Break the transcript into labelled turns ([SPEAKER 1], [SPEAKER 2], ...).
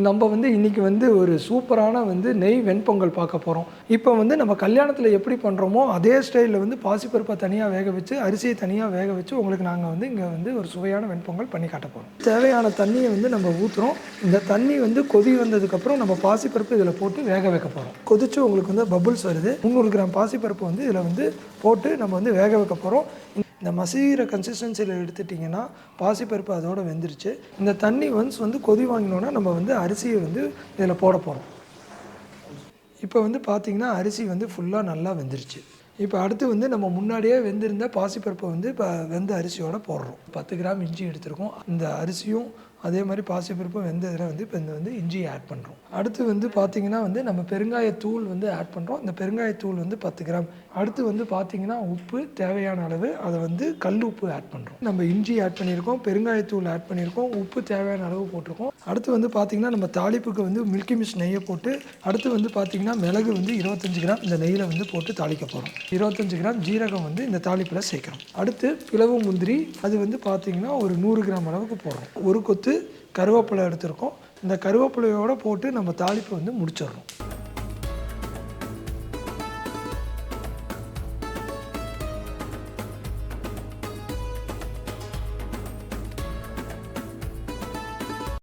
[SPEAKER 1] நம்ம வந்து இன்றைக்கி வந்து ஒரு சூப்பரான வந்து நெய் வெண்பொங்கல் பார்க்க போகிறோம். இப்போ வந்து நம்ம கல்யாணத்தில் எப்படி பண்ணுறோமோ அதே ஸ்டைலில் வந்து பாசிப்பருப்பை தனியாக வேக வச்சு அரிசியை தனியாக வேக வச்சு உங்களுக்கு நாங்கள் வந்து இங்கே வந்து ஒரு சுவையான வெண்பொங்கல் பண்ணி காட்ட போகிறோம். தேவையான தண்ணியை வந்து நம்ம ஊற்றுறோம். இந்த தண்ணி வந்து கொதி வந்ததுக்கப்புறம் நம்ம பாசிப்பருப்பு இதில் போட்டு வேக வைக்க போகிறோம். கொதித்து உங்களுக்கு வந்து பபுள்ஸ் வருது. 300 கிராம் பாசிப்பருப்பு வந்து இதில் வந்து போட்டு நம்ம வந்து வேக வைக்க போகிறோம். இந்த மசீர கன்சிஸ்டன்சியில் எடுத்துட்டிங்கன்னா பாசிப்பருப்பு அதோடு வெந்துருச்சு. இந்த தண்ணி ஒன்ஸ் வந்து கொதி வாங்கினோன்னா நம்ம வந்து அரிசியை வந்து இதில் போட போகிறோம். இப்போ வந்து பார்த்திங்கன்னா அரிசி வந்து ஃபுல்லாக நல்லா வெந்துருச்சு. இப்போ அடுத்து வந்து நம்ம முன்னாடியே வெந்திருந்த பாசிப்பருப்பை வந்து இப்போ வெந்த அரிசியோடு போடுறோம். 10 கிராம் இஞ்சி எடுத்துருக்கோம். இந்த அரிசியும் அதே மாதிரி பாசிப்பருப்பும் வெந்ததில் வந்து இப்போ இந்த வந்து இஞ்சியை ஆட் பண்ணுறோம். அடுத்து வந்து பார்த்திங்கன்னா வந்து நம்ம பெருங்காயத்தூள் வந்து ஆட் பண்ணுறோம். இந்த பெருங்காயத்தூள் வந்து 10 கிராம். அடுத்து வந்து பார்த்திங்கன்னா உப்பு தேவையான அளவு, அதை வந்து கல் உப்பு ஆட் பண்ணுறோம். நம்ம இஞ்சி ஆட் பண்ணியிருக்கோம், பெருங்காயத்தூள் ஆட் பண்ணியிருக்கோம், உப்பு தேவையான அளவு போட்டிருக்கோம். அடுத்து வந்து பார்த்திங்கன்னா நம்ம தாளிப்புக்கு வந்து மில்கி மிஸ்ட் நெய்யை போட்டு அடுத்து வந்து பார்த்திங்கன்னா மிளகு வந்து 25 கிராம் இந்த நெய்யில் வந்து போட்டு தாளிக்க போகிறோம். 25 கிராம் ஜீரகம் வந்து இந்த தாளிப்பில் சேர்க்குறோம். அடுத்து பிளவு முந்திரி அது வந்து பார்த்திங்கன்னா ஒரு 100 கிராம் அளவுக்கு போடுறோம். ஒரு கொத்து கருவேப்பிலை எடுத்துருக்கோம். இந்த கருவேப்பிலையோடு போட்டு நம்ம தாளிப்பை வந்து முடிச்சிடுறோம்.